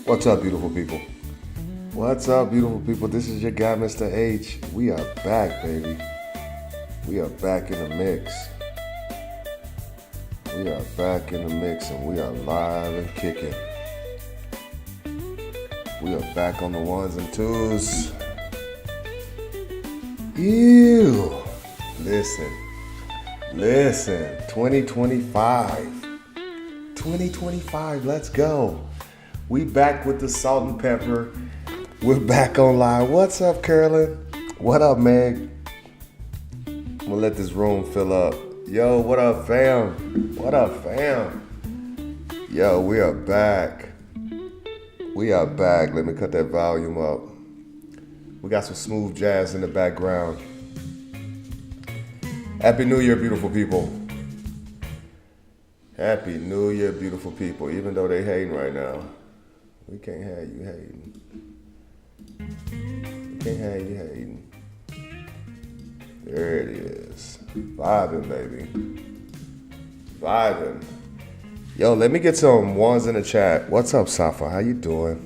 What's up, beautiful people? What's up, beautiful people? This is your guy, Mr. H. We are back, baby. We are back in the mix. We are back in the mix and we are live and kicking. We are back on the ones and twos. Ew. Listen. 2025, let's go. We back with the salt and pepper. We're back online. What's up, Carolyn? What up, Meg? I'm gonna let this room fill up. Yo, what up, fam? What up, fam? Yo, we are back. We are back. Let me cut that volume up. We got some smooth jazz in the background. Happy New Year, beautiful people. Happy New Year, beautiful people. Even though they hating right now. We can't have you hating. We can't have you hating. There it is. Vibing, baby. Vibing. Yo, let me get some ones in the chat. What's up, Safa? How you doing?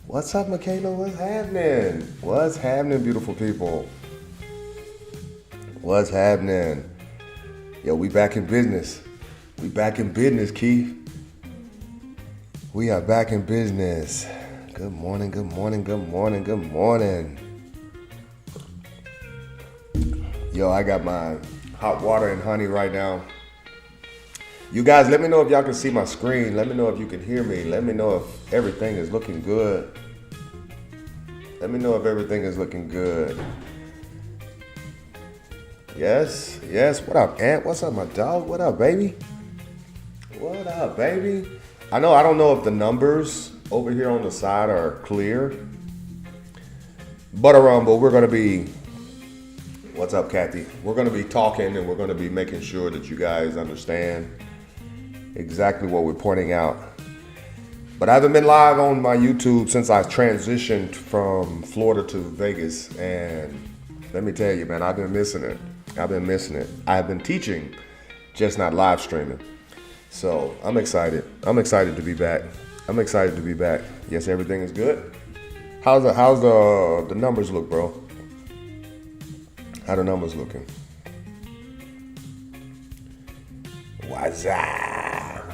What's up, Michaela? What's happening? What's happening, beautiful people? What's happening? Yo, we back in business. We back in business, Keith. We are back in business. Good morning, good morning, good morning, good morning. Yo, I got my hot water and honey right now. You guys, let me know if y'all can see my screen. Let me know if you can hear me. Let me know if everything is looking good. Let me know if everything is looking good. Yes, yes. What up, Aunt? What's up, my dog? What up, baby? What up, baby? I don't know if the numbers over here on the side are clear. But we're going to be, what's up, Kathy? We're going to be talking and we're going to be making sure that you guys understand exactly what we're pointing out. But I haven't been live on my YouTube since I transitioned from Florida to Vegas. And let me tell you, man, I've been missing it. I've been teaching, just not live streaming. So I'm excited. I'm excited to be back. Yes, everything is good. How's the numbers look, bro? How the numbers looking? What's up?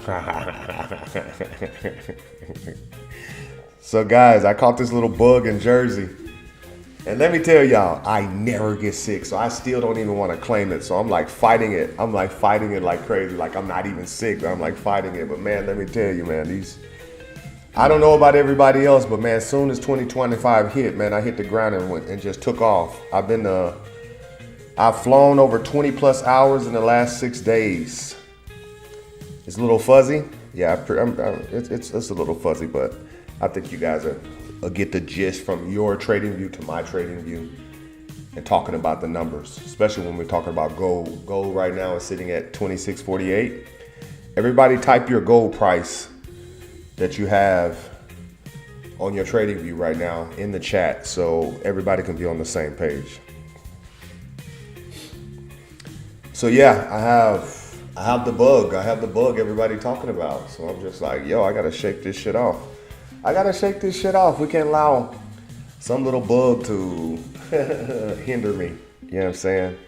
So guys, I caught this little bug in Jersey. And let me tell y'all, I never get sick, so I still don't even want to claim it. So I'm like fighting it. I'm like fighting it like crazy. Like I'm not even sick, but I'm like fighting it. But man, let me tell you, man, I don't know about everybody else, but man, as soon as 2025 hit, man, I hit the ground and just took off. I've flown over 20 plus hours in the last 6 days. It's a little fuzzy. Yeah, it's a little fuzzy, but I think you guys will get the gist from your trading view to my trading view and talking about the numbers, especially when we're talking about gold. Gold right now is sitting at 26.48. Everybody type your gold price that you have on your trading view right now in the chat so everybody can be on the same page. So yeah, I have the bug everybody talking about. So I'm just like, yo, I gotta shake this shit off. We can't allow some little bug to hinder me. You know what I'm saying?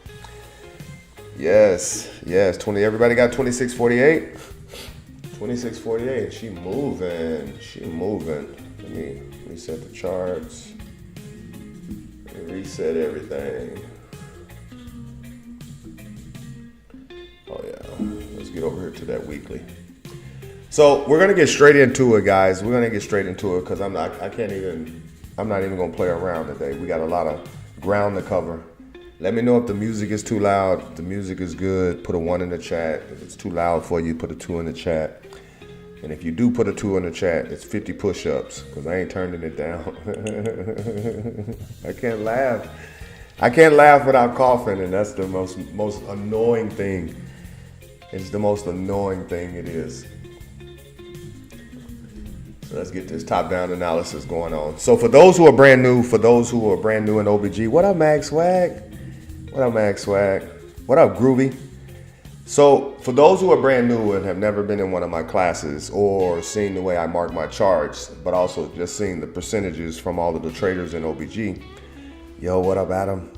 Yes. Everybody got 26.48? 26.48. She moving. Let me reset the charts. Let me reset everything. Oh yeah. Let's get over here to that weekly. So we're gonna get straight into it, guys. We're gonna get straight into it because I'm not even gonna play around today. We got a lot of ground to cover. Let me know if the music is too loud. If the music is good, put a 1 in the chat. If it's too loud for you, put a 2 in the chat. And if you do put a 2 in the chat, it's 50 push-ups because I ain't turning it down. I can't laugh without coughing, and that's the most annoying thing. It's the most annoying thing it is. So let's get this top-down analysis going on. So for those who are brand new, in OBG, what up, Mag Swag? What up, Groovy? So for those who are brand new and have never been in one of my classes or seen the way I mark my charts, but also just seeing the percentages from all of the traders in OBG. Yo, what up, Adam?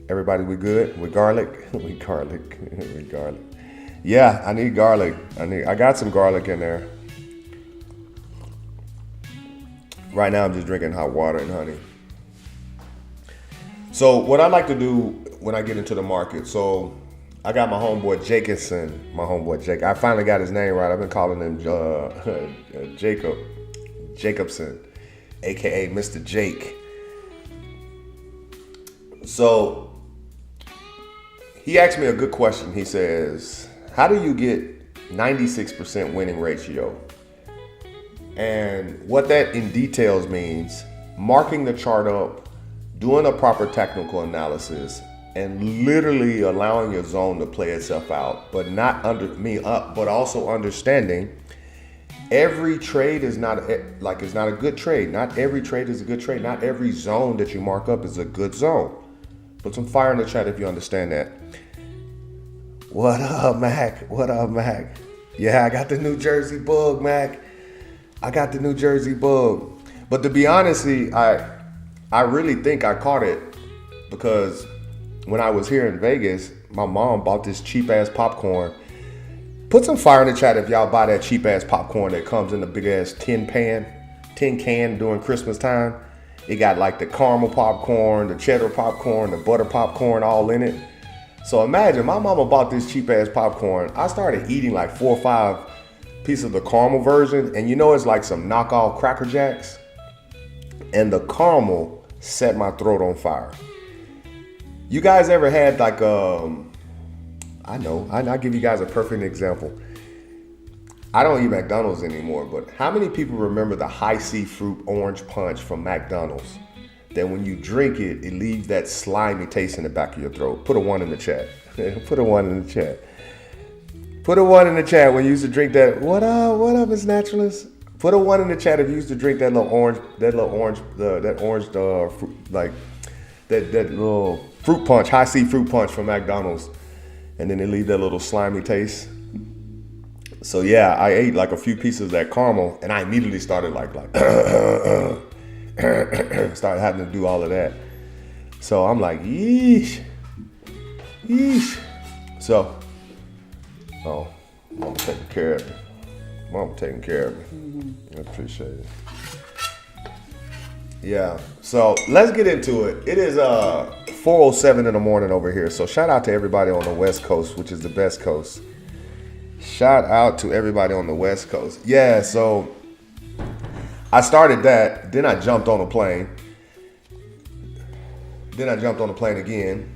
Everybody, we good? We garlic? We garlic. We garlic. Yeah, I need garlic. I got some garlic in there. Right now I'm just drinking hot water and honey. So what I like to do when I get into the market, so I got my homeboy Jake. I finally got his name right. I've been calling him Jacobson, aka Mr. Jake. So he asked me a good question. He says, how do you get 96% winning ratio? And what that in details means, marking the chart up, doing a proper technical analysis, and literally allowing your zone to play itself out, but but also understanding every trade is not a good trade. Not every trade is a good trade. Not every zone that you mark up is a good zone. Put some fire in the chat if you understand that. What up, Mac? What up, Mac? Yeah, I got the New Jersey bug, Mac. I got the New Jersey bug. But to be honest, I really think I caught it because when I was here in Vegas, my mom bought this cheap ass popcorn. Put some fire in the chat if y'all buy that cheap ass popcorn that comes in the big ass tin can during Christmas time. It got like the caramel popcorn, the cheddar popcorn, the butter popcorn all in it. So imagine my mama bought this cheap ass popcorn. I started eating like 4 or 5 pieces of the caramel version, and you know it's like some knockoff Cracker Jacks. And the caramel set my throat on fire. You guys ever had like I'll give you guys a perfect example. I don't eat McDonald's anymore, but how many people remember the high C fruit orange punch from McDonald's? That when you drink it, it leaves that slimy taste in the back of your throat. Put a 1 in the chat. Put a 1 in the chat. Put a 1 in the chat when you used to drink that. What up, Miss Naturalist? Put a 1 in the chat if you used to drink that little fruit punch, high C fruit punch from McDonald's, and then they leave that little slimy taste. So yeah, I ate like a few pieces of that caramel, and I immediately started started having to do all of that. So I'm like, yeesh. So, Mama taking care of me. I appreciate it. Yeah, so let's get into it. It is 4:07 in the morning over here. So shout out to everybody on the West Coast, which is the best coast. Shout out to everybody on the West Coast. Yeah, so I started that. Then I jumped on a plane. Then I jumped on the plane again.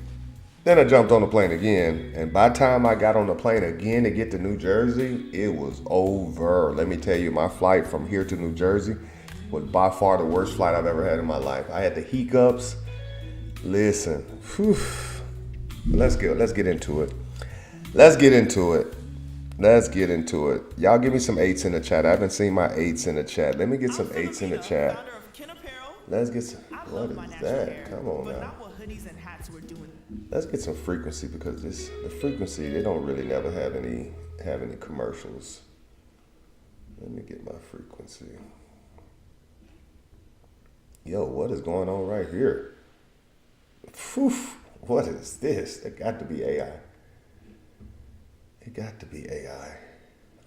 And by the time I got on the plane again to get to New Jersey, it was over. Let me tell you, my flight from here to New Jersey was by far the worst flight I've ever had in my life. I had the hiccups. Listen, let's get into it. Y'all give me some 8s in the chat. I haven't seen my 8s in the chat. Let me get some 8s in the chat. Let's get some. What is that? Come on now. Let's get some frequency because the frequency, they don't really never have any commercials. Let me get my frequency. Yo, what is going on right here? Phew, what is this? It got to be AI.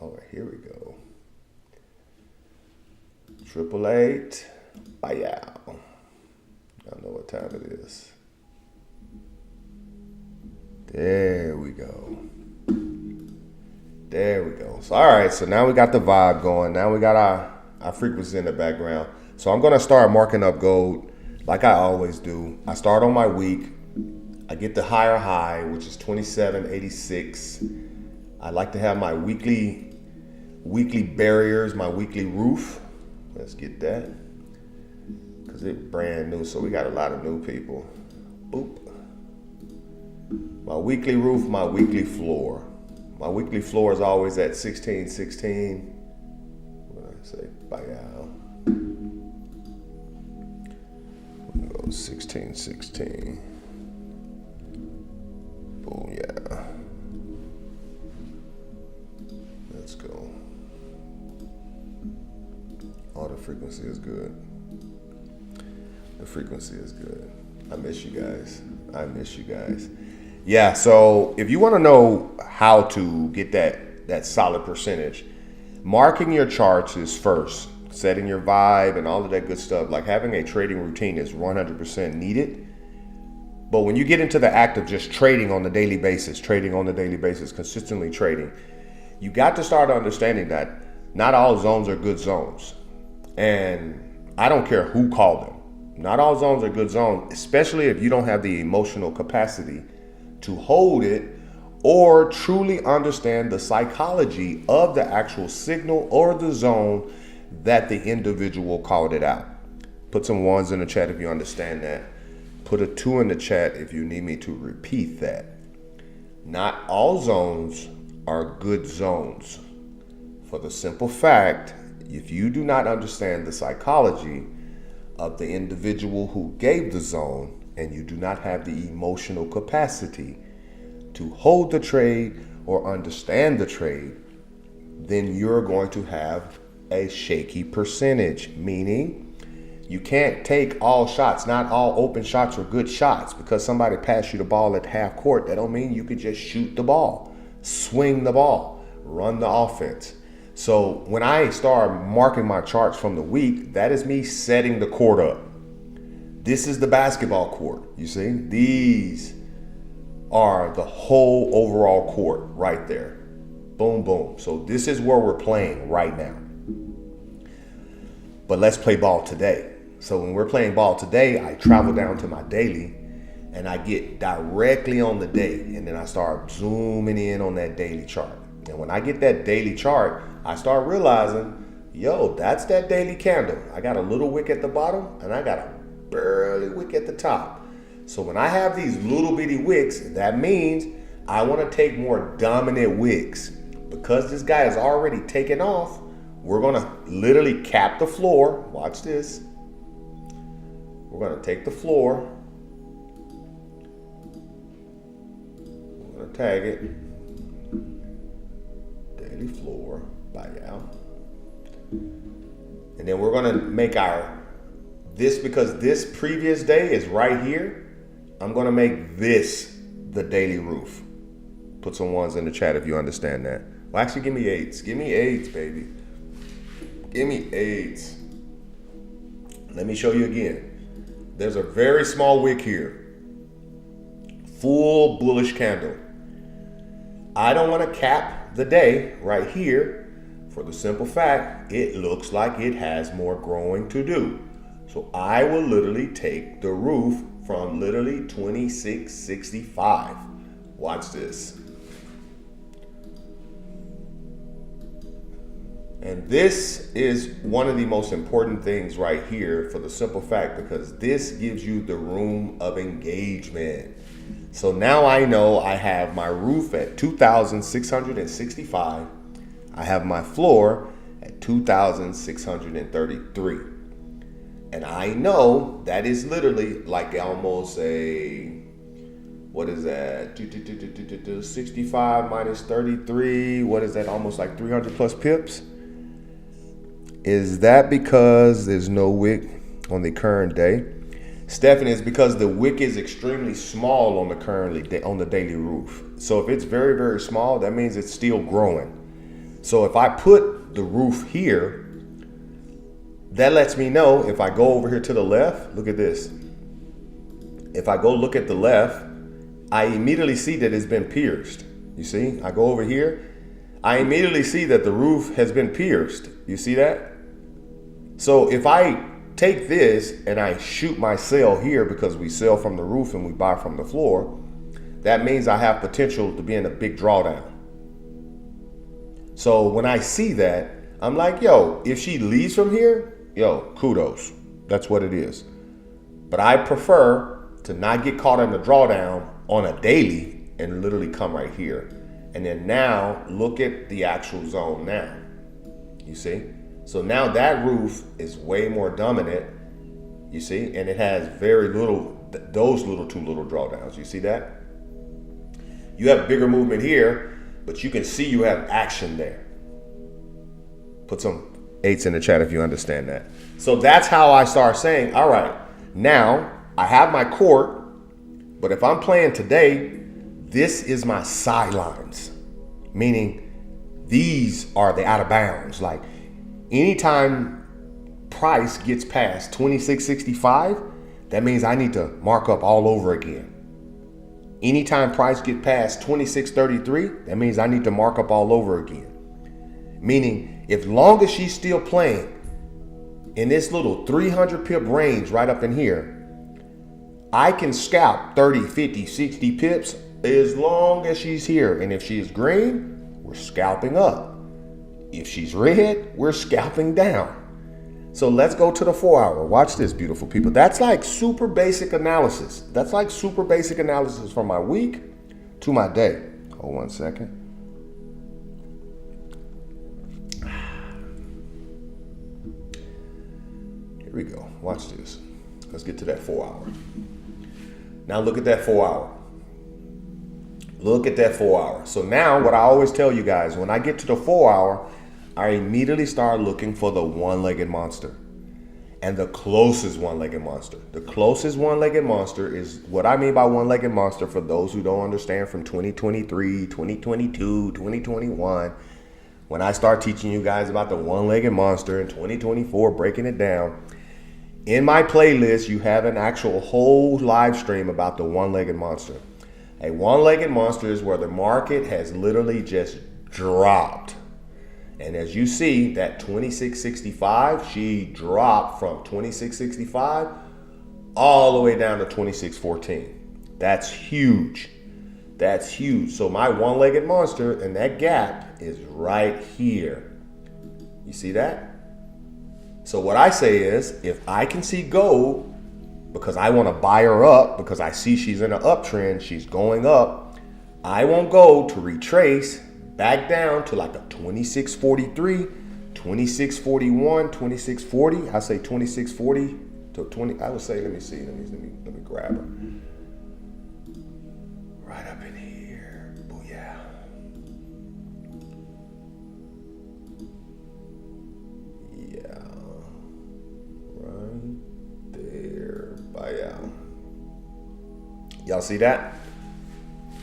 All right, here we go. 888. Bye, y'all. Y'all know what time it is. There we go. So, all right, so now we got the vibe going. Now we got our frequency in the background. So I'm going to start marking up gold like I always do. I start on my week. I get the higher high, which is 2786. I like to have my weekly barriers, my weekly roof. Let's get that. Because it's brand new, so we got a lot of new people. Boop. My weekly roof, my weekly floor. My weekly floor is always at 1616. What did I say? Bye, y'all. We'll go 1616. Boom, yeah. Let's go. Oh, the frequency is good. The frequency is good. I miss you guys. I miss you guys. Yeah, so if you want to know how to get that solid percentage, marking your charts is first. Setting your vibe and all of that good stuff. Like having a trading routine is 100% needed. But when you get into the act of just trading on the daily basis, consistently trading, you got to start understanding that not all zones are good zones. And I don't care who called them. Not all zones are good zones, especially if you don't have the emotional capacity to hold it or truly understand the psychology of the actual signal or the zone that the individual called it out. Put some ones in the chat if you understand that. Put a 2 in the chat if you need me to repeat that. Not all zones are good zones. For the simple fact, if you do not understand the psychology of the individual who gave the zone and you do not have the emotional capacity to hold the trade or understand the trade, then you're going to have a shaky percentage, meaning you can't take all shots. Not all open shots are good shots. Because somebody passed you the ball at half court, that don't mean you could just shoot the ball, swing the ball, run the offense. So when I start marking my charts from the week, that is me setting the court up. This is the basketball court. You see, these are the whole overall court right there. Boom, boom. So this is where we're playing right now. But let's play ball today. So when we're playing ball today, I travel down to my daily and I get directly on the day. And then I start zooming in on that daily chart. And when I get that daily chart, I start realizing, yo, that's that daily candle. I got a little wick at the bottom and I got a barely wick at the top. So when I have these little bitty wicks, that means I want to take more dominant wicks. Because this guy is already taken off, we're going to literally cap the floor. Watch this. We're going to take the floor. We're going to tag it. Daily floor. Buyout. And then we're going to make this, because this previous day is right here, I'm going to make this the daily roof. Put some ones in the chat if you understand that. Well, actually, give me 8s. Give me 8s, baby. Give me 8s. Let me show you again. There's a very small wick here. Full bullish candle. I don't want to cap the day right here for the simple fact it looks like it has more growing to do. So I will literally take the roof from literally 2665. Watch this. And this is one of the most important things right here for the simple fact, because this gives you the room of engagement. So now I know I have my roof at 2,665. I have my floor at 2,633. And I know that is literally like almost a, what is that? 65 minus 33. What is that? Almost like 300 plus pips. Is that because there's no wick on the current day? Stephanie, it's because the wick is extremely small on the daily roof. So if it's very, very small, that means it's still growing. So if I put the roof here, that lets me know if I go over here to the left, look at this. If I go look at the left, I immediately see that it's been pierced. You see, I go over here, I immediately see that the roof has been pierced. You see that? So if I take this and I shoot my sell here, because we sell from the roof and we buy from the floor, that means I have potential to be in a big drawdown. So when I see that, I'm like, yo, if she leaves from here, yo, kudos. That's what it is. But I prefer to not get caught in the drawdown on a daily and literally come right here. And then now look at the actual zone now. You see? So now that roof is way more dominant. You see? And it has very little, those two little drawdowns. You see that? You have bigger movement here, but you can see you have action there. Put some 8s in the chat if you understand that. So that's how I start saying, all right, now I have my court, but if I'm playing today, this is my sidelines, meaning these are the out of bounds. Like anytime price gets past 26.65, that means I need to mark up all over again. Anytime price get past 26.33, that means I need to mark up all over again. Meaning, if long as she's still playing in this little 300 pip range right up in here, I can scalp 30, 50, 60 pips as long as she's here. And if she's green, we're scalping up. If she's red, we're scalping down. So let's go to the 4 hour. Watch this, beautiful people. That's like super basic analysis. That's like super basic analysis from my week to my day. Hold 1 second. Here we go. Watch this. Let's get to that 4 hour. Now look at that 4 hour. Look at that 4 hour. So now what I always tell you guys, when I get to the 4 hour, I immediately start looking for the one-legged monster and the closest one-legged monster. The closest one-legged monster is what I mean by one-legged monster for those who don't understand from 2023, 2022, 2021. When I start teaching you guys about the one-legged monster in 2024, breaking it down, in my playlist, you have an actual whole live stream about the one-legged monster. A one-legged monster is where the market has literally just dropped. And as you see, that 26.65, she dropped from 26.65 all the way down to 26.14. That's huge. That's huge. So my one-legged monster and that gap is right here. You see that? So what I say is, if I can see gold, because I want to buy her up, because I see she's in an uptrend, she's going up, I want gold to retrace back down to like a 26.43, 26.41, 26.40. I say 26.40 to 20. I would say, let me see, let me grab her. Right up in here. Booyah. Yeah. Right there. Bye. Y'all see that?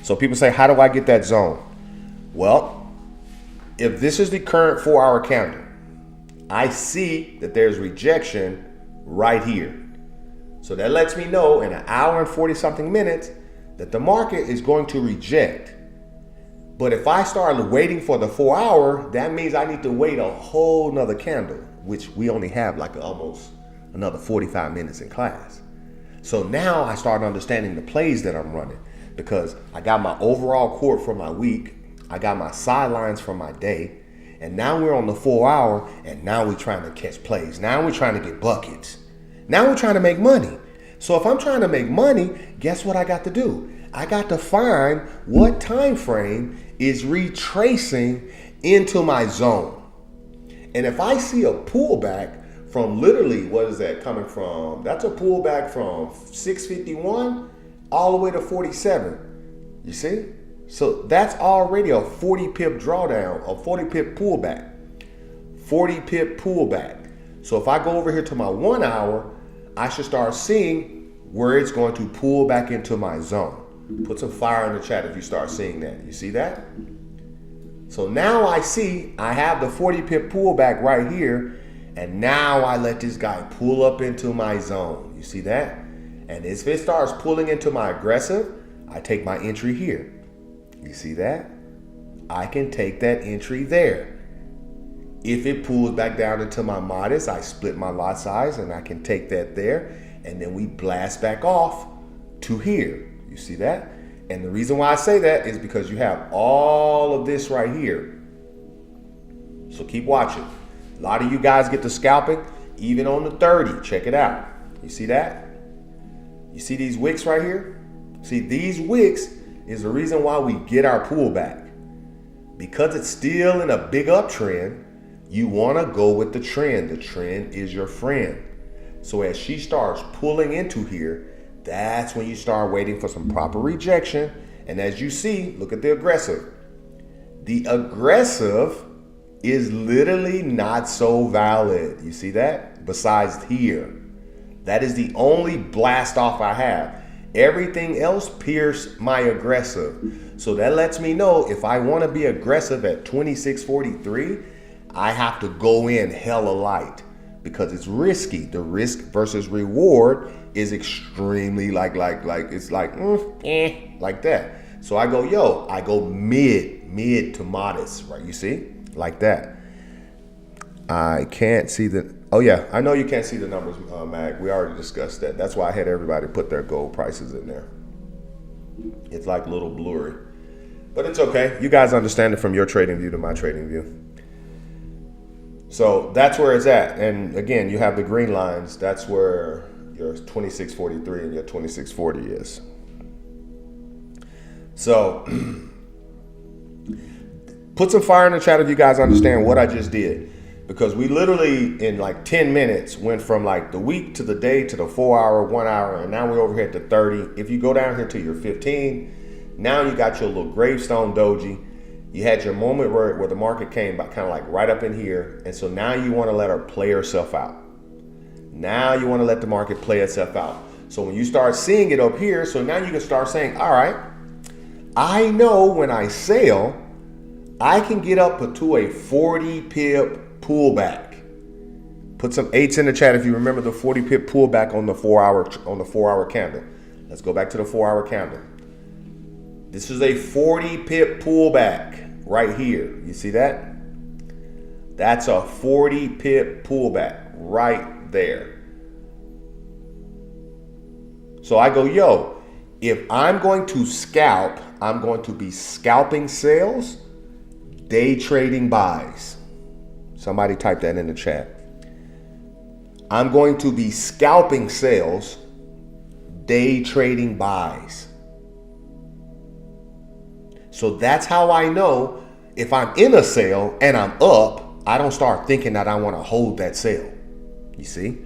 So people say, how do I get that zone? Well, if this is the current 4 hour candle, I see that there's rejection right here. So that lets me know in an hour and 40 something minutes that the market is going to reject. But if I start waiting for the 4 hour, that means I need to wait a whole nother candle, which we only have like almost another 45 minutes in class. So now I start understanding the plays that I'm running, because I got my overall court for my week. I got my sidelines for my day, and now we're on the 4 hour, and now we're trying to catch plays. Now we're trying to get buckets. Now we're trying to make money. So if I'm trying to make money, guess what I got to do? I got to find what time frame is retracing into my zone. And if I see a pullback from literally, what is that coming from? That's a pullback from 651 all the way to 47. You see? So that's already a 40 pip drawdown, a 40 pip pullback. 40 pip pullback. So if I go over here to my 1 hour, I should start seeing where it's going to pull back into my zone. Put some fire in the chat if you start seeing that. You see that? So now I see I have the 40 pip pullback right here, and now I let this guy pull up into my zone. You see that? And if it starts pulling into my aggressive, I take my entry here. You see that? I can take that entry there. If it pulls back down into my modest, I split my lot size and I can take that there. And then we blast back off to here. You see that? And the reason why I say that is because you have all of this right here. So keep watching. A lot of you guys get to scalping even on the 30. Check it out. You see that? You see these wicks right here? See, these wicks is the reason why we get our pullback. Because it's still in a big uptrend, you want to go with the trend. The trend is your friend. So as she starts pulling into here, that's when you start waiting for some proper rejection. And as you see, look at the aggressive. The aggressive is literally not so valid. You see that? Besides here. That is the only blast off I have. Everything else pierced my aggressive. So that lets me know if I want to be aggressive at 26.43, I have to go in hella light because it's risky. The risk versus reward is extremely like that. So I go mid to modest, right? You see? Like that. I can't see the, oh yeah, I know you can't see the numbers, Mag. We already discussed that. That's why I had everybody put their gold prices in there. It's like a little blurry, but it's okay. You guys understand it from your trading view to my trading view. So that's where it's at. And again, you have the green lines. That's where your 26.43 and your 26.40 is. So put some fire in the chat if you guys understand what I just did. Because we literally, in like 10 minutes, went from like the week to the day to the 4 hour, 1 hour, and now we're over here at the 30. If you go down here to your 15, now you got your little gravestone doji. You had your moment where the market came by kind of like right up in here. And so now you want to let her play herself out. Now you want to let the market play itself out. So when you start seeing it up here, so now you can start saying, all right, I know when I sell, I can get up to a 40 pip pullback. Put some 8s in the chat if you remember the 40 pip pullback on the 4 hour candle. Let's go back to the 4 hour candle. This is a 40 pip pullback right here. You see that? That's a 40 pip pullback right there. So I go, if I'm going to scalp, I'm going to be scalping sales, day trading buys. Somebody type that in the chat. I'm going to be scalping sales, day trading buys. So that's how I know if I'm in a sale and I'm up, I don't start thinking that I want to hold that sale. You see?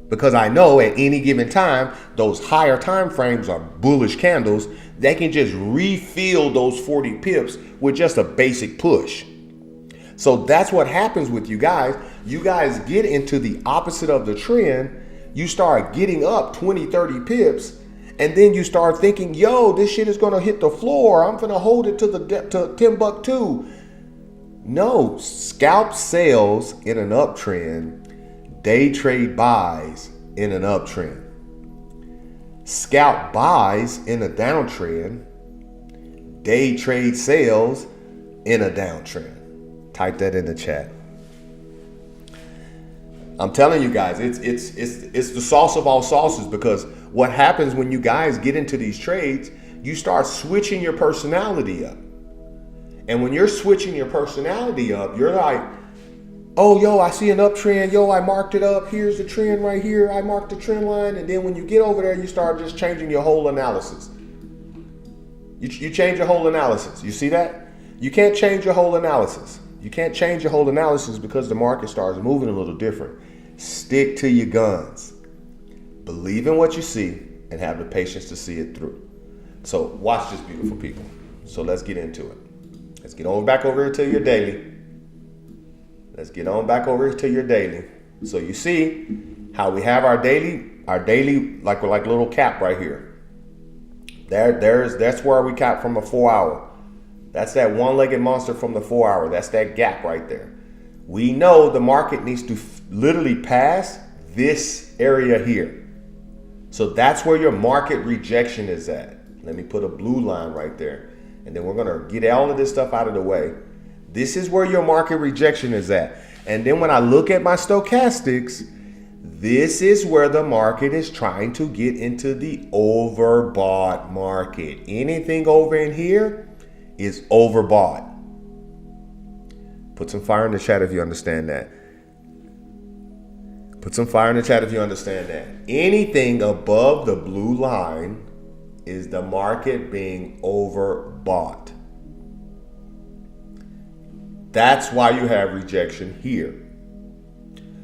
Because I know at any given time, those higher time frames are bullish candles. They can just refill those 40 pips with just a basic push. So that's what happens with you guys. You guys get into the opposite of the trend. You start getting up 20, 30 pips. And then you start thinking, yo, this shit is going to hit the floor. I'm going to hold it to to Timbuktu. No, scalp sales in an uptrend, day trade buys in an uptrend. Scalp buys in a downtrend, day trade sales in a downtrend. Type that in the chat. I'm telling you guys, it's the sauce of all sauces, because what happens when you guys get into these trades, you start switching your personality up. And when you're switching your personality up, you're like, oh, yo, I see an uptrend. Yo, I marked it up. Here's the trend right here. I marked the trend line. And then when you get over there, you start just changing your whole analysis. You change your whole analysis. You see that? You can't change your whole analysis. You can't change your whole analysis because the market starts moving a little different. Stick to your guns. Believe in what you see and have the patience to see it through. So watch this, beautiful people. So let's get into it. Let's get on back over here to your daily. Let's get on back over here to your daily. So you see how we have our daily like little cap right here. That's where we cap from a 4 hour. That's that one-legged monster from the 4 hour. That's that gap right there. We know the market needs to literally pass this area here. So that's where your market rejection is at. Let me put a blue line right there. And then we're going to get all of this stuff out of the way. This is where your market rejection is at. And then when I look at my stochastics, this is where the market is trying to get into the overbought market. Anything over in here is overbought. Put some fire in the chat if you understand that. Put some fire in the chat if you understand that. Anything above the blue line is the market being overbought. That's why you have rejection here.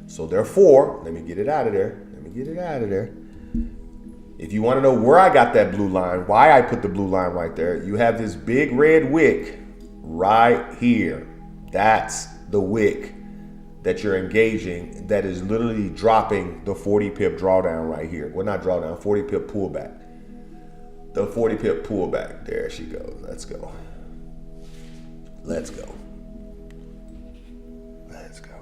So therefore, let me get it out of there. If you want to know where I got that blue line, why I put the blue line right there, you have this big red wick right here. That's the wick that you're engaging that is literally dropping the 40 pip drawdown right here. Well, not drawdown, 40 pip pullback. The 40 pip pullback. There she goes. Let's go. Let's go. Let's go.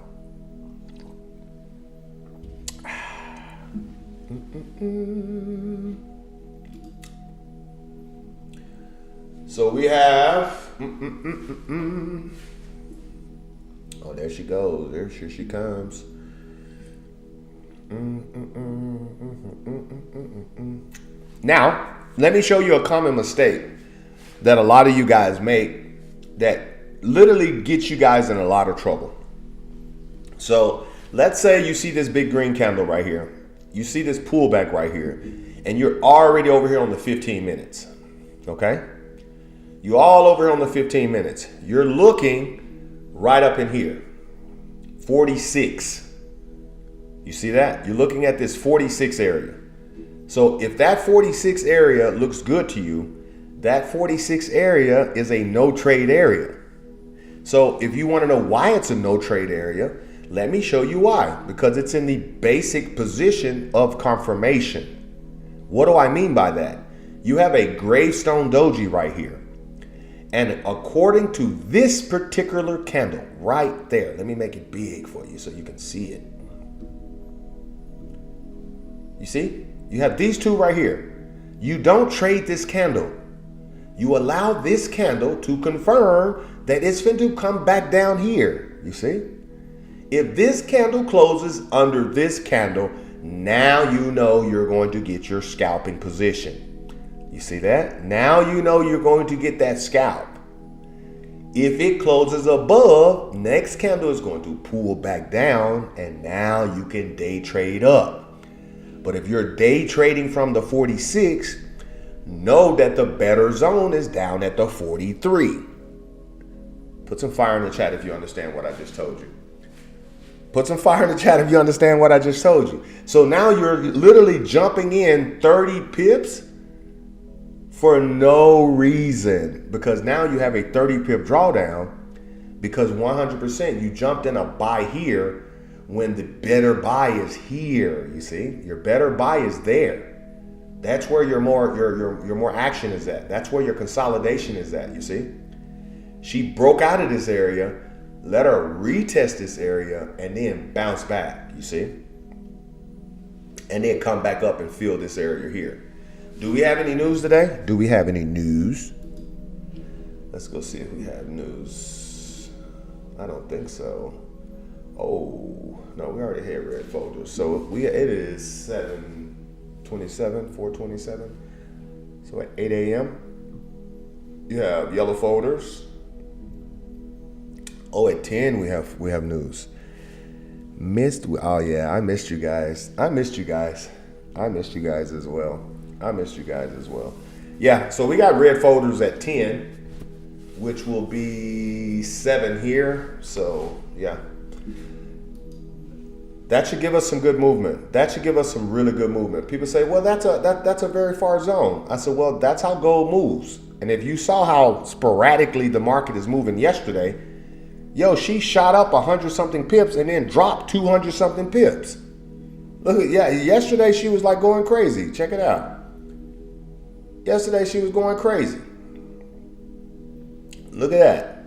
So we have. Oh, there she goes. There she comes. Now, let me show you a common mistake that a lot of you guys make that literally gets you guys in a lot of trouble. So let's say you see this big green candle right here. You see this pullback right here, and you're already over here on the 15 minutes. Okay? You're all over here on the 15 minutes. You're looking right up in here, 46. You see that? You're looking at this 46 area. So if that 46 area looks good to you, that 46 area is a no trade area. So if you want to know why it's a no trade area, let me show you why. Because it's in the basic position of confirmation. What do I mean by that? You have a gravestone doji right here. And according to this particular candle right there, let me make it big for you so you can see it. You see? You have these two right here. You don't trade this candle. You allow this candle to confirm that it's going to come back down here. You see? If this candle closes under this candle, now you know you're going to get your scalping position. You see that? Now you know you're going to get that scalp. If it closes above, next candle is going to pull back down, and now you can day trade up. But if you're day trading from the 46, know that the better zone is down at the 43. Put some fire in the chat if you understand what I just told you. Put some fire in the chat if you understand what I just told you. So now you're literally jumping in 30 pips for no reason, because now you have a 30 pip drawdown because 100% you jumped in a buy here when the better buy is here. You see, your better buy is there. That's where your more action is at. That's where your consolidation is at. You see, she broke out of this area, let her retest this area, and then bounce back. You see, and then come back up and fill this area here. Do we have any news today? Do we have any news? Let's go see if we have news. I don't think so. Oh, no, we already had red folders. So it is 7:27, 4:27. So at 8 a.m., you have yellow folders. Oh, at 10 we have news. Oh yeah, I missed you guys. I missed you guys as well. Yeah, so we got red folders at 10, which will be 7 here. So yeah. That should give us some good movement. That should give us some really good movement. People say, well, that's a very far zone. I said, well, that's how gold moves. And if you saw how sporadically the market is moving yesterday, she shot up 100-something pips and then dropped 200-something pips. Look, yesterday she was like going crazy. Check it out. Yesterday she was going crazy. Look at that.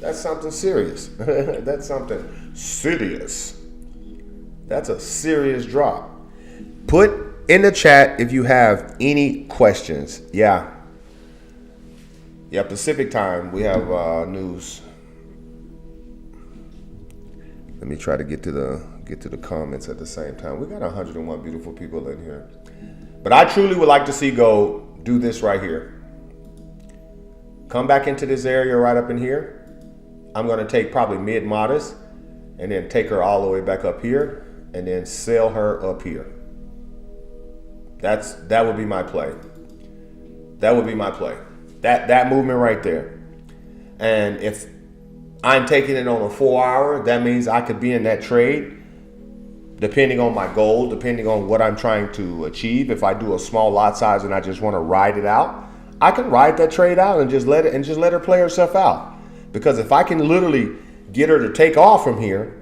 That's something serious. That's something serious. That's a serious drop. Put in the chat if you have any questions. Yeah, Pacific time, we have news. Let me try to get to the comments at the same time. We got 101 beautiful people in here. But I truly would like to see gold do this right here. Come back into this area right up in here. I'm going to take probably mid-modest and then take her all the way back up here and then sell her up here. That would be my play. That would be my play. That movement right there. And if I'm taking it on a 4-hour, that means I could be in that trade depending on my goal, depending on what I'm trying to achieve. If I do a small lot size and I just want to ride it out, I can ride that trade out and just let her play herself out. Because if I can literally get her to take off from here,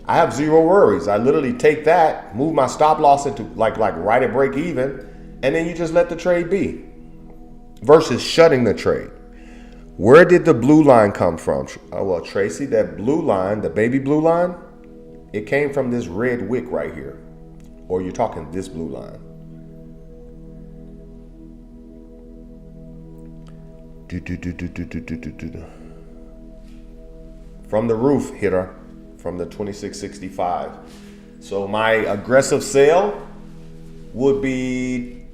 I have zero worries. I literally take that, move my stop loss into like right at break even, and then you just let the trade be. Versus shutting the trade. Where did the blue line come from? Oh, well, Tracy, that blue line, the baby blue line, it came from this red wick right here. Or you're talking this blue line. From the roof hitter, from the 2665. So my aggressive sale would be,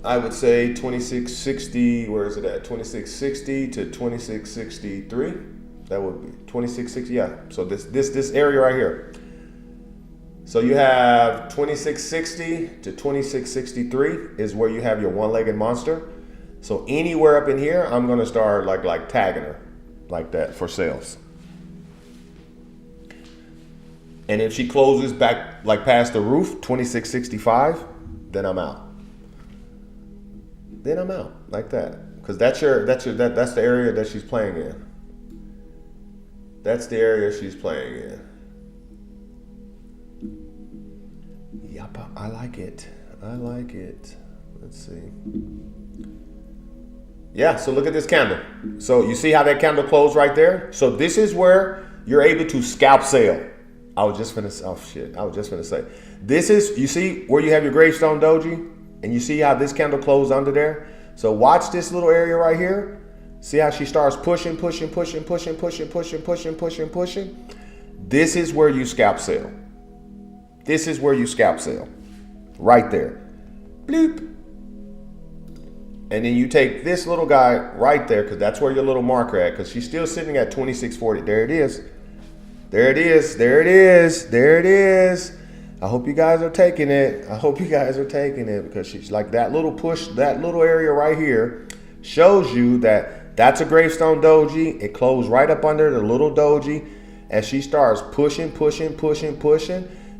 I would say 2660, where is it at? 2660 to 2663. That would be 2660, yeah. So this area right here. So you have 2660 to 2663 is where you have your one-legged monster. So anywhere up in here, I'm gonna start like tagging her like that for sales. And if she closes back like past the roof, 2665, then I'm out. Then I'm out like that, because that's the area that she's playing in. That's the area she's playing in. Yup, I like it. I like it. Let's see. Yeah, so look at this candle. So you see how that candle closed right there? So this is where you're able to scalp sale. I was just gonna say. This is, you see where you have your gravestone doji? And you see how this candle closed under there? So watch this little area right here. See how she starts pushing. This is where you scalp sale. This is where you scalp sale. Right there. Bloop. And then you take this little guy right there, because that's where your little marker at, because she's still sitting at 2640. There it is. There it is. There it is. There it is. I hope you guys are taking it. I hope you guys are taking it, because she's like that little push, that little area right here shows you that that's a gravestone doji. It closed right up under the little doji. As she starts pushing,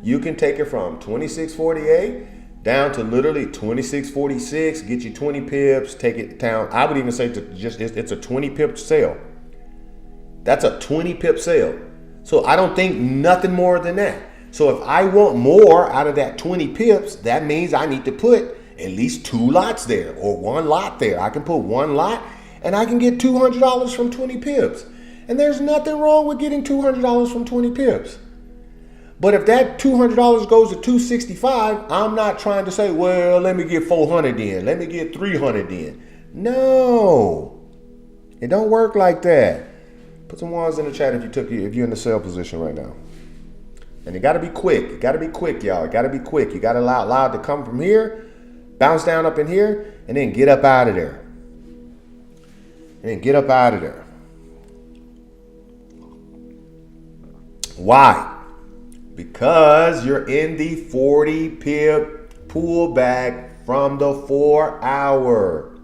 you can take it from 2648 down to literally 2646, get you 20 pips, take it down. I would even say it's a 20 pip sale. That's a 20 pip sale. So I don't think nothing more than that. So if I want more out of that 20 pips, that means I need to put at least 2 lots there or 1 lot there. I can put 1 lot and I can get $200 from 20 pips. And there's nothing wrong with getting $200 from 20 pips. But if that $200 goes to 265, I'm not trying to say, well, let me get 400 in. Let me get 300 in. No, it don't work like that. Put some ones in the chat if you're in the sale position right now. And you got to be quick. You got to be quick, y'all. You got to be quick. You got to allow it to come from here, bounce down up in here, and then get up out of there. Why? Because you're in the 40 pip pullback from the 4 hour.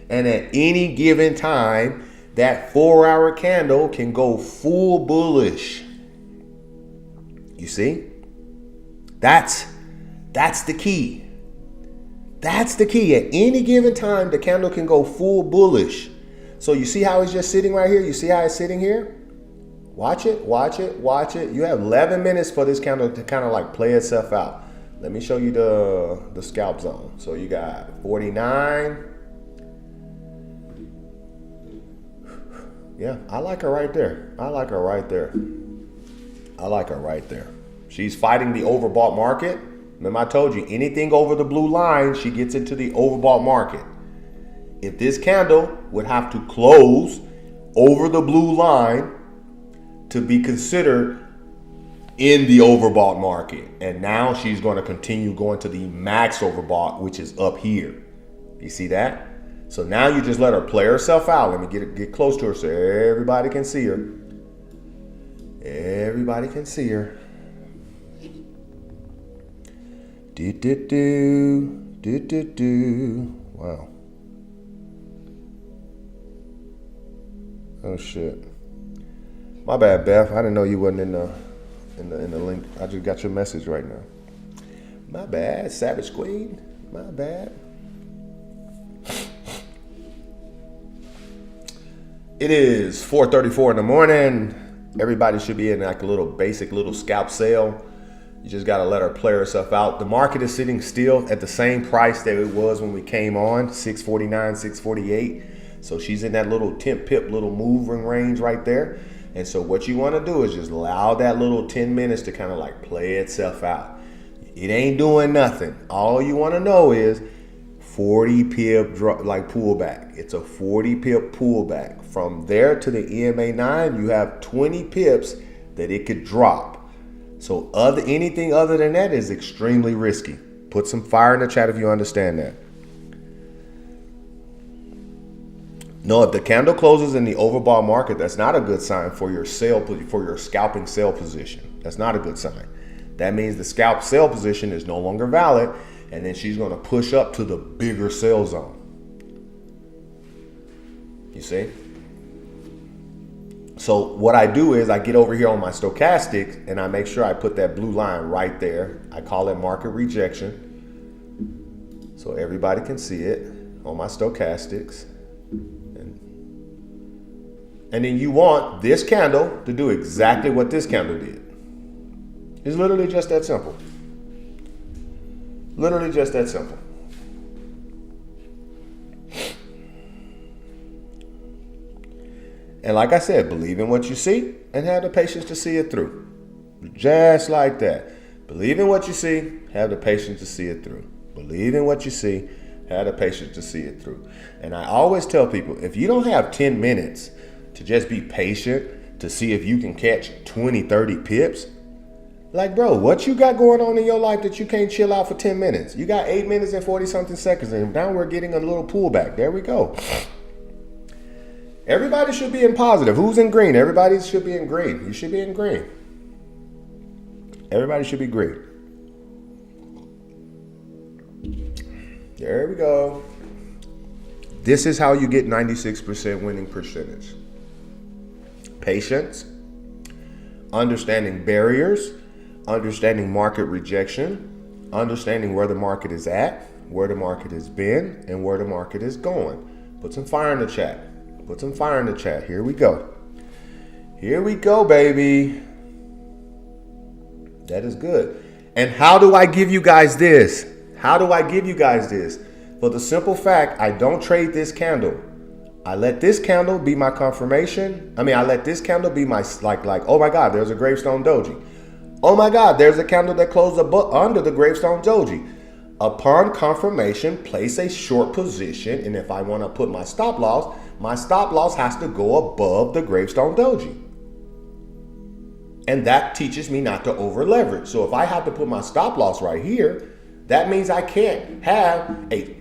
And at any given time, that 4 hour candle can go full bullish. You see? That's the key. That's the key. At any given time, the candle can go full bullish. So you see how it's just sitting right here? You see how it's sitting here? Watch it. You have 11 minutes for this candle to kind of like play itself out. Let me show you the scalp zone. So you got 49. Yeah, I like her right there. She's fighting the overbought market. Remember I told you, anything over the blue line, she gets into the overbought market. If this candle would have to close over the blue line to be considered in the overbought market. And now she's going to continue going to the max overbought, which is up here. You see that? So now you just let her play herself out. Let me get close to her so everybody can see her. Everybody can see her. Wow. Oh shit. My bad, Beth. I didn't know you wasn't in the link. I just got your message right now. My bad, Savage Queen. My bad. It is 4:34 in the morning. Everybody should be in like a little basic little scalp sale. You just got to let her play herself out. The market is sitting still at the same price that it was when we came on, 649, 648. So she's in that little 10 pip little moving range right there. And so what you want to do is just allow that little 10 minutes to kind of like play itself out. It ain't doing nothing. All you want to know is 40 pip drop, like pullback. It's a 40 pip pullback. From there to the EMA 9, you have 20 pips that it could drop. So anything other than that is extremely risky. Put some fire in the chat if you understand that. No, if the candle closes in the overbought market, that's not a good sign for your scalping sell position. That's not a good sign. That means the scalp sell position is no longer valid, and then she's going to push up to the bigger sell zone. You see? So what I do is I get over here on my stochastics and I make sure I put that blue line right there. I call it market rejection, so everybody can see it on my stochastics. And then you want this candle to do exactly what this candle did. It's literally just that simple. Literally just that simple. And like I said, believe in what you see and have the patience to see it through. Just like that. Believe in what you see, have the patience to see it through. Believe in what you see, have the patience to see it through. And I always tell people, if you don't have 10 minutes to just be patient to see if you can catch 20, 30 pips, like, bro, what you got going on in your life that you can't chill out for 10 minutes? You got 8 minutes and 40 something seconds, and now we're getting a little pullback. There we go. Everybody should be in positive. Who's in green? Everybody should be in green. You should be in green. Everybody should be green. There we go. This is how you get 96% winning percentage. Patience, understanding barriers, understanding market rejection, understanding where the market is at, where the market has been, and where the market is going. Put some fire in the chat. Put some fire in the chat. Here we go. Here we go, baby. That is good. And how do I give you guys this? How do I give you guys this? For the simple fact, I don't trade this candle. I let this candle be my confirmation. I let this candle be my, like, oh my God, there's a gravestone doji. Oh my God, there's a candle that closed under the gravestone doji. Upon confirmation, place a short position. And if I want to put my stop loss has to go above the gravestone doji. And that teaches me not to over leverage. So if I have to put my stop loss right here, that means I can't have a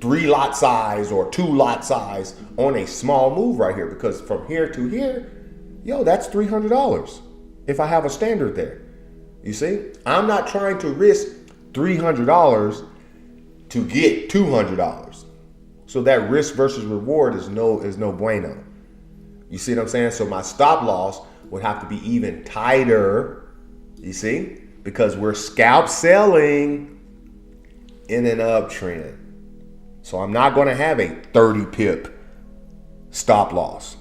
3 lot size or 2 lot size on a small move right here, because from here to here, yo, that's $300 if I have a standard there. You see, I'm not trying to risk $300 to get $200. So that risk versus reward is no bueno. You see what I'm saying? So my stop loss would have to be even tighter, you see, because we're scalp selling in an uptrend. So I'm not going to have a 30 pip stop loss.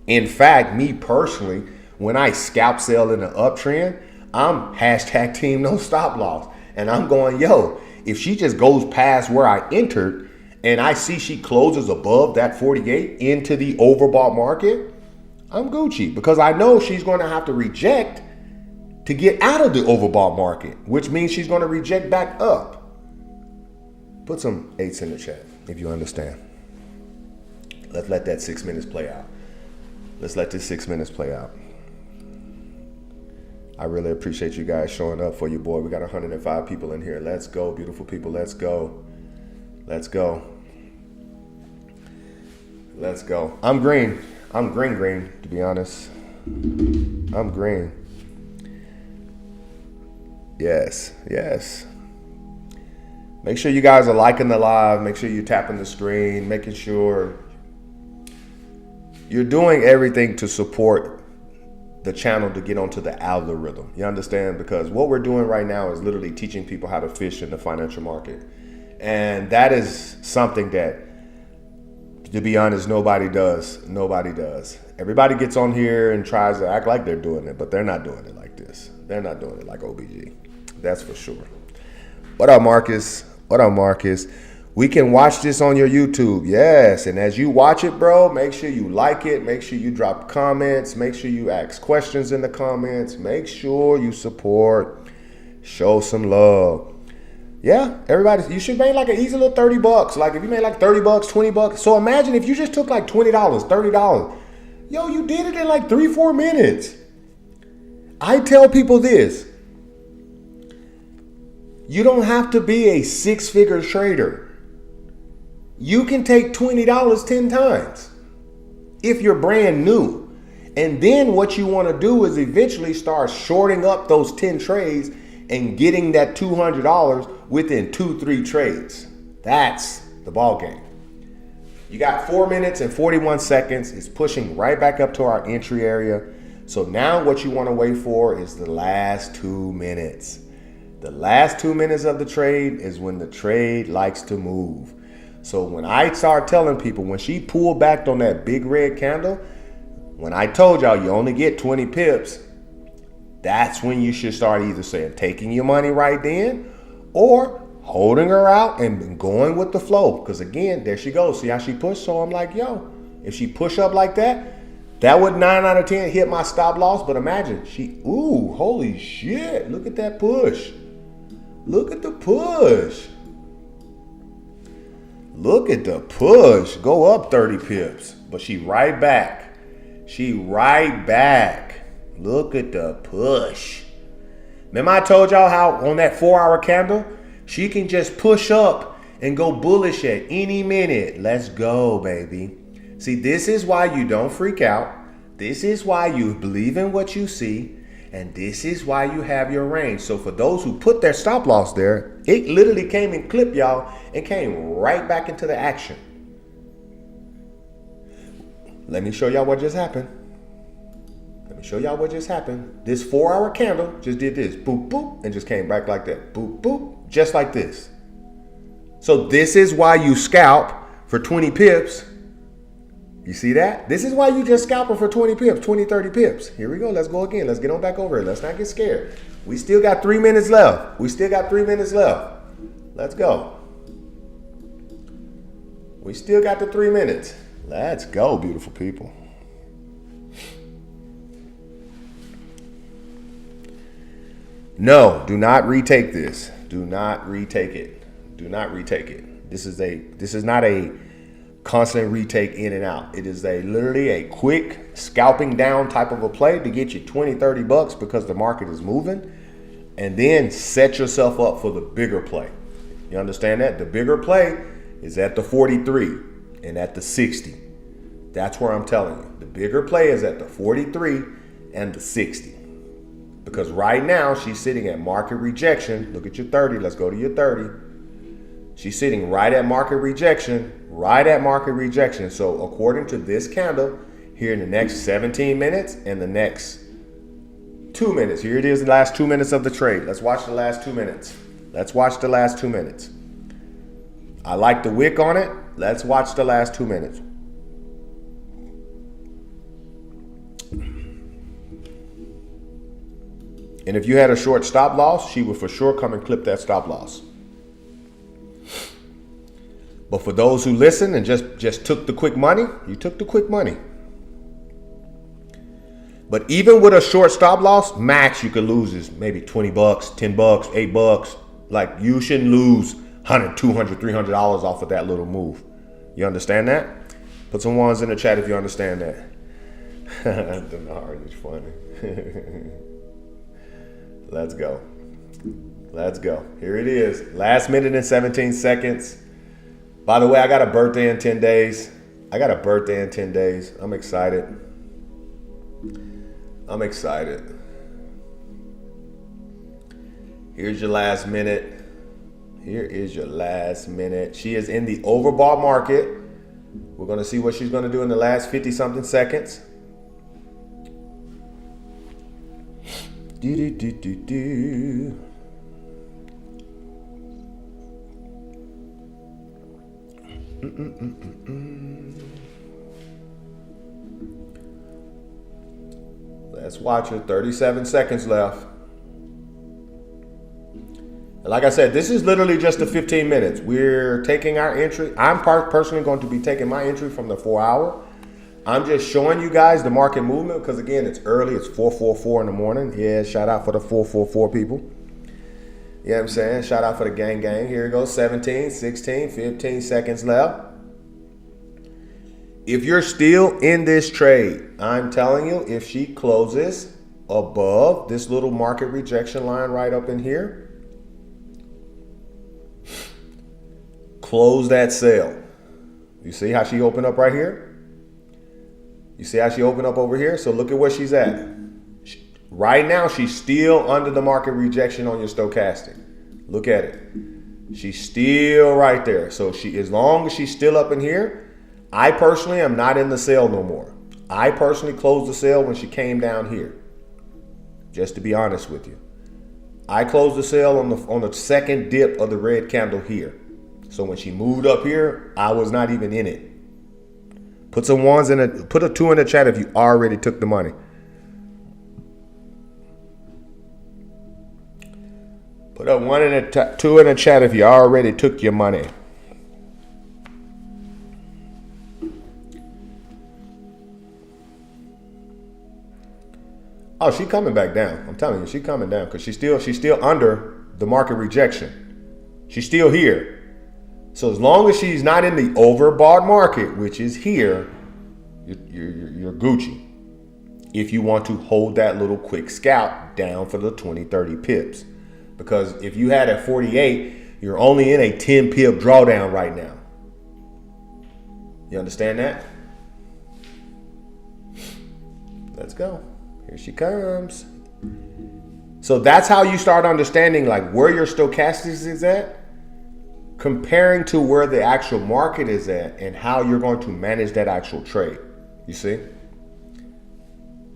In fact, me personally, when I scalp sell in an uptrend, I'm hashtag team no stop loss. And I'm going, yo, if she just goes past where I entered and I see she closes above that 48 into the overbought market, I'm Gucci, because I know she's going to have to reject to get out of the overbought market, which means she's going to reject back up. Put some 8s in the chat if you understand. Let's let that 6 minutes play out. Let's let this 6 minutes play out. I really appreciate you guys showing up for your boy. We got 105 people in here. Let's go, beautiful people. Let's go. Let's go. Let's go. I'm green. I'm green, to be honest. I'm green. Yes, yes. Make sure you guys are liking the live. Make sure you're tapping the screen, making sure you're doing everything to support the channel to get onto the algorithm. You understand? Because what we're doing right now is literally teaching people how to fish in the financial market. And that is something that To be honest, nobody does. Nobody does. Everybody gets on here and tries to act like they're doing it, but they're not doing it like this. They're not doing it like OBG. That's for sure. What up, Marcus? What up, Marcus? We can watch this on your YouTube. Yes. And as you watch it, bro, make sure you like it. Make sure you drop comments. Make sure you ask questions in the comments. Make sure you support. Show some love. Yeah, everybody, you should make like an easy little $30. Like if you made like $30, $20. So imagine if you just took like $20, $30. Yo, you did it in like 3-4 minutes. I tell people this. You don't have to be a 6-figure trader. You can take $20 10 times if you're brand new. And then what you want to do is eventually start shorting up those 10 trades and getting that $200 within 2-3 trades. That's the ball game. You got 4 minutes and 41 seconds. It's pushing right back up to our entry area. So now what you want to wait for is the last 2 minutes. The last 2 minutes of the trade is when the trade likes to move. So when I start telling people, when she pulled back on that big red candle, when I told y'all you only get 20 pips, that's when you should start either saying taking your money right then or holding her out and going with the flow. Because again, there she goes. See how she pushed? So I'm like, yo, if she push up like that, that would 9 out of 10 hit my stop loss. But imagine ooh, holy shit. Look at that push. Look at the push. Look at the push. Go up 30 pips. But she right back. She right back. Look at the push. Remember I told y'all how on that 4-hour candle, she can just push up and go bullish at any minute. Let's go, baby. See, this is why you don't freak out. This is why you believe in what you see. And this is why you have your range. So for those who put their stop loss there, it literally came and clipped y'all and came right back into the action. Let me show y'all what just happened. Let me show y'all what just happened. This 4-hour candle just did this. Boop, boop, and just came back like that. Boop, boop, just like this. So this is why you scalp for 20 pips. You see that? This is why you just scalp her for 20 pips, 20, 30 pips. Here we go. Let's go again. Let's get on back over here. Let's not get scared. We still got 3 minutes left. We still got 3 minutes left. Let's go. We still got the 3 minutes. Let's go, beautiful people. No, do not retake this. Do not retake it. Do not retake it. This is not a constant retake in and out. It is literally a quick scalping down type of a play to get you 20, 30 bucks because the market is moving, and then set yourself up for the bigger play. You understand that? The bigger play is at the 43 and at the 60. That's where I'm telling you. The bigger play is at the 43 and the 60. Because right now she's sitting at market rejection. Look at your 30. Let's go to your 30. She's sitting right at market rejection. Right at market rejection. So according to this candle, here in the next 17 minutes and the next 2 minutes. Here it is, the last 2 minutes of the trade. Let's watch the last 2 minutes. Let's watch the last 2 minutes. I like the wick on it. Let's watch the last 2 minutes. And if you had a short stop loss, she would for sure come and clip that stop loss. But for those who listen and just took the quick money, you took the quick money. But even with a short stop loss, max you could lose is maybe 20 bucks, 10 bucks, 8 bucks. Like you shouldn't lose $100, $200, $300 off of that little move. You understand that? Put some ones in the chat if you understand that. Denard is funny. Let's go. Let's go. Here it is. Last minute and 17 seconds. By the way, I got a birthday in 10 days. I'm excited. I'm excited. Here's your last minute. Here is your last minute. She is in the overbought market. We're going to see what she's going to do in the last 50 something seconds. Let's watch it. 37 seconds left. And like I said, this is literally just the 15 minutes. We're taking our entry. I'm personally going to be taking my entry from the 4 hour. I'm just showing you guys the market movement because, again, it's early. It's 4:44 in the morning. Yeah, shout out for the 444 people. You know what I'm saying? Shout out for the gang. Here it goes. 17, 16, 15 seconds left. If you're still in this trade, I'm telling you, if she closes above this little market rejection line right up in here, close that sale. You see how she opened up right here? You see how she opened up over here? So look at where she's at. Right now, she's still under the market rejection on your stochastic. Look at it. She's still right there. So as long as she's still up in here, I personally am not in the sale no more. I personally closed the sale when she came down here. Just to be honest with you. I closed the sale on the second dip of the red candle here. So when she moved up here, I was not even in it. Put some ones in it. Put a 2 in the chat if you already took the money. Put a 1 and a 2 in the chat if you already took your money. Oh, she coming back down. I'm telling you, she coming down because she's still under the market rejection. She's still here. So as long as she's not in the overbought market, which is here, you're Gucci. If you want to hold that little quick scalp down for the 20, 30 pips. Because if you had at 48, you're only in a 10 pip drawdown right now. You understand that? Let's go. Here she comes. So that's how you start understanding like where your stochastics is at, comparing to where the actual market is at and how you're going to manage that actual trade. You see?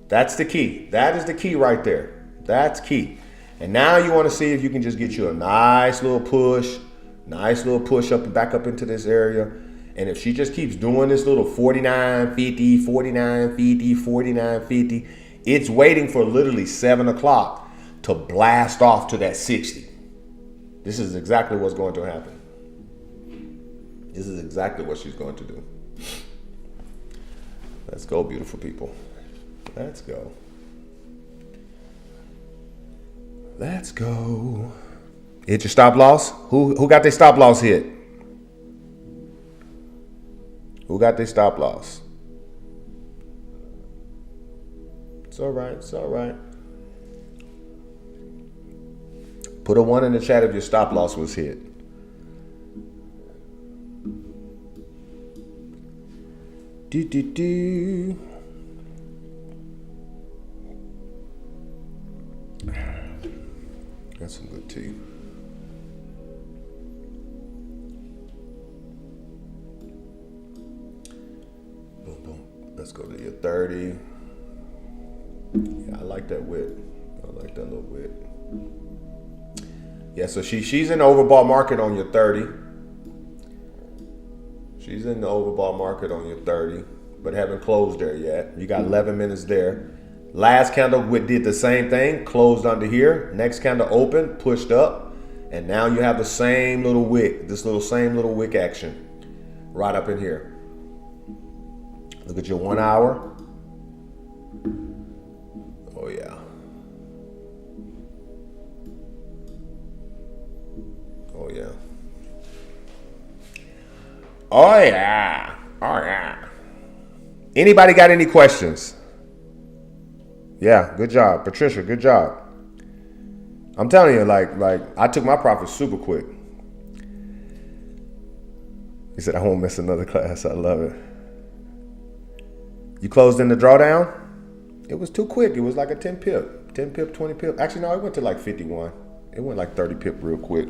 That's the key. That is the key right there. That's key. And now you want to see if you can just get you a nice little push up and back up into this area. And if she just keeps doing this little 49.50, 49.50, 49.50, it's waiting for literally 7 o'clock to blast off to that 60. This is exactly what's going to happen. This is exactly what she's going to do. Let's go, beautiful people. Let's go. Let's go. Hit your stop loss? Who got their stop loss hit? Who got their stop loss? It's all right. It's all right. Put a 1 in the chat if your stop loss was hit. That's some good tea. Boom, boom. Let's go to your 30. Yeah, I like that width. I like that little width. Yeah, so she's in the overbought market on your 30. She's in the overbought market on your 30, but haven't closed there yet. You got 11 minutes there. Last candle did the same thing, closed under here. Next candle opened, pushed up, and now you have the same little wick, same little wick action right up in here. Look at your 1 hour. Oh yeah. Oh yeah. Oh yeah. Oh yeah. Anybody got any questions? Yeah, good job. Patricia, good job. I'm telling you, like I took my profits super quick. He said, I won't miss another class. I love it. You closed in the drawdown? It was too quick. It was like a 10 pip, 20 pip. Actually, no, it went to like 51. It went like 30 pip real quick.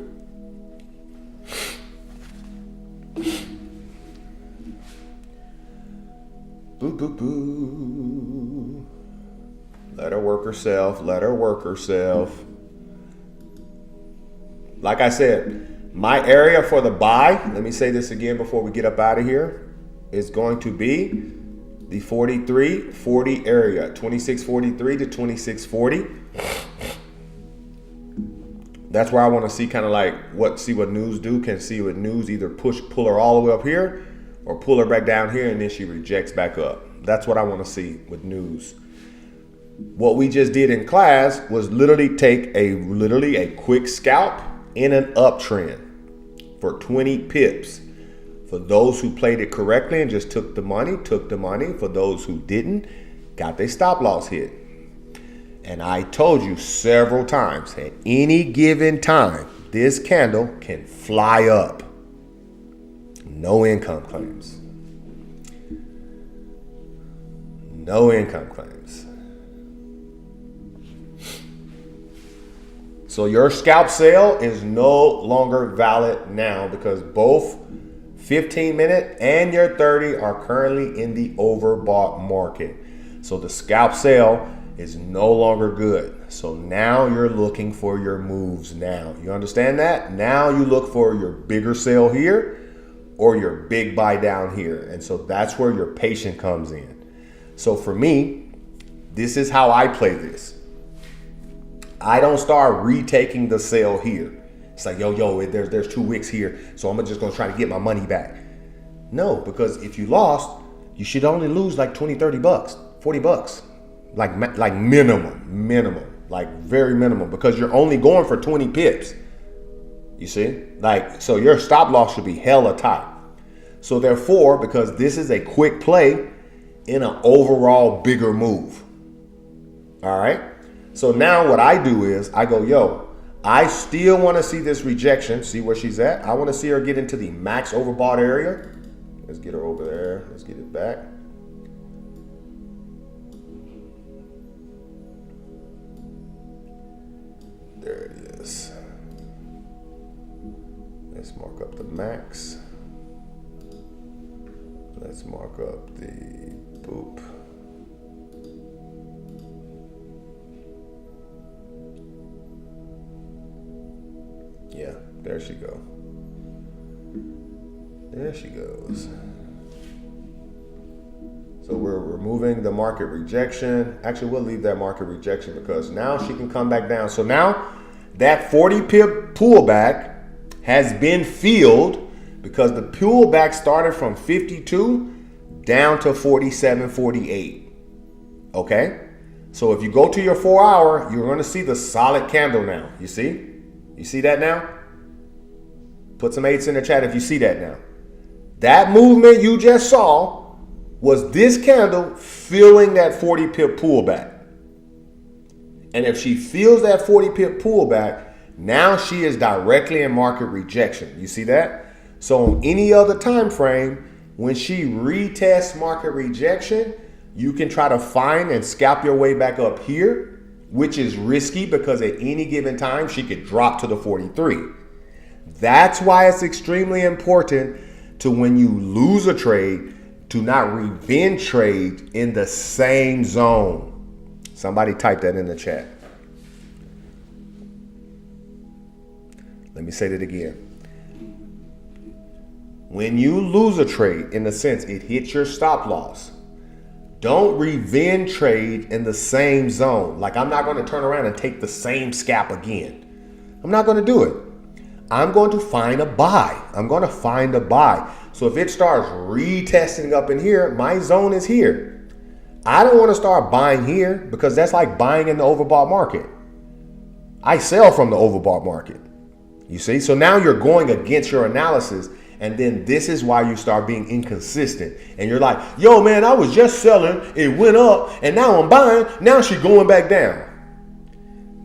Boo, boo, boo. Let her work herself. Let her work herself. Like I said, My area for the buy, let me say this again before we get up out of here, is going to be the 43.40 area, 26.43 to 26.40. That's where I want to see kind of like see what news do. Can see what news either pull her all the way up here or pull her back down here and then she rejects back up. That's what I want to see with news. What we just did in class was literally take a quick scalp in an uptrend for 20 pips. For those who played it correctly and just took the money. For those who didn't, got their stop loss hit. And I told you several times, at any given time, this candle can fly up. No income claims. No income claims. So your scalp sale is no longer valid now because both 15-minute and your 30 are currently in the overbought market. So the scalp sale is no longer good. So now you're looking for your moves now. You understand that? Now you look for your bigger sale here or your big buy down here. And so that's where your patience comes in. So for me, this is how I play this. I don't start retaking the sale here. It's like, yo, there's 2 wicks here, so I'm just gonna try to get my money back. No, because if you lost, you should only lose like 20, 30 bucks, 40 bucks. Like minimum, like very minimum, because you're only going for 20 pips. You see? Like, so your stop loss should be hella tight. So therefore, because this is a quick play in an overall bigger move. All right? So now what I do is I go, yo, I still want to see this rejection, see where she's at. I want to see her get into the max overbought area. Let's get her over there. Let's get it back. There it is. Let's mark up the max. Let's mark up the boop. Yeah, there she go. There she goes. So we're removing the market rejection. Actually, we'll leave that market rejection because now she can come back down. So now that 40 pip pullback has been filled because the pullback started from 52 down to 47, 48. Okay? So if you go to your 4 hour, you're going to see the solid candle now. You see? You see that now? Put some 8s in the chat if you see that now. That movement you just saw was this candle filling that 40 pip pullback. And if she feels that 40 pip pullback, now she is directly in market rejection. You see that? So on any other time frame, when she retests market rejection, you can try to find and scalp your way back up here, which is risky because at any given time, she could drop to the 43. That's why it's extremely important to, when you lose a trade, to not revenge trade in the same zone. Somebody type that in the chat. Let me say that again. When you lose a trade, in the sense it hits your stop loss, don't revenge trade in the same zone. Like, I'm not going to turn around and take the same scalp again. I'm not going to do it. I'm going to find a buy. I'm going to find a buy. So if it starts retesting up in here, my zone is here. I don't want to start buying here because that's like buying in the overbought market. I sell from the overbought market. You see? So now you're going against your analysis. And then this is why you start being inconsistent. And you're like, yo, man, I was just selling. It went up. And now I'm buying. Now she's going back down.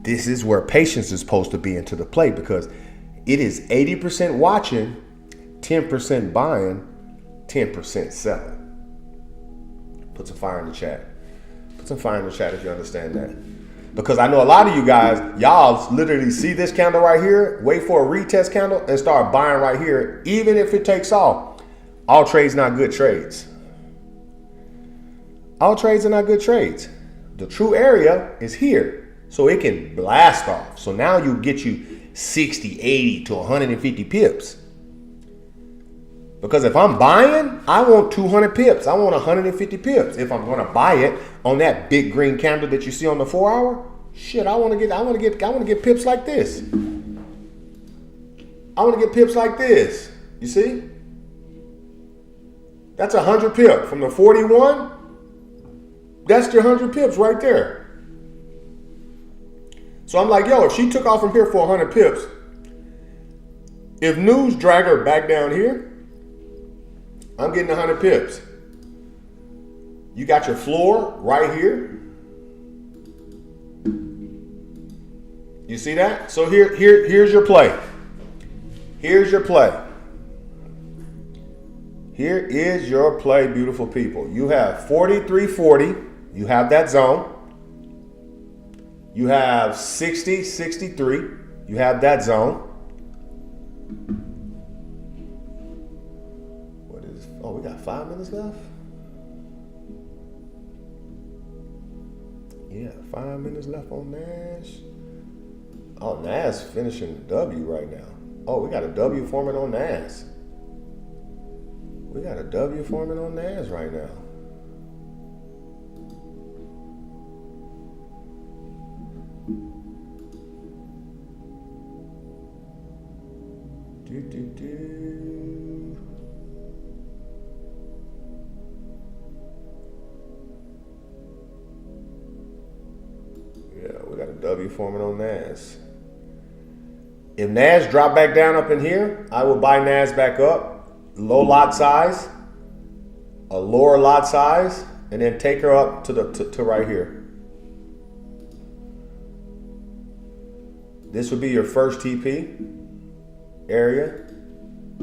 This is where patience is supposed to be into the play, because it is 80% watching, 10% buying, 10% selling. Put some fire in the chat. Put some fire in the chat if you understand that. Because I know a lot of you guys, y'all literally see this candle right here, wait for a retest candle, and start buying right here, even if it takes off. All trades not good trades. All trades are not good trades. The true area is here, so it can blast off. So now you get you 60, 80 to 150 pips. Because if I'm buying, I want 200 pips. I want 150 pips. If I'm going to buy it on that big green candle that you see on the 4 hour, shit, I want to get pips like this. I want to get pips like this. You see? That's 100 pip from the 41. That's your 100 pips right there. So I'm like, yo, if she took off from here for 100 pips, if news drag her back down here, I'm getting 100 pips. You got your floor right here. You see that? So here's your play. Here's your play. Here is your play, beautiful people. You have 4340. You have that zone. You have 60, 63. You have that zone. Oh, we got 5 minutes left? Yeah, 5 minutes left on Nash. Oh, Nash finishing W right now. Oh, we got a W forming on Nash. We got a W forming on Nash right now. Yeah, we got a W forming on Nas. If Nas drop back down up in here, I will buy Nas back up, low lot size, a lower lot size, and then take her up to right here. This would be your first TP area.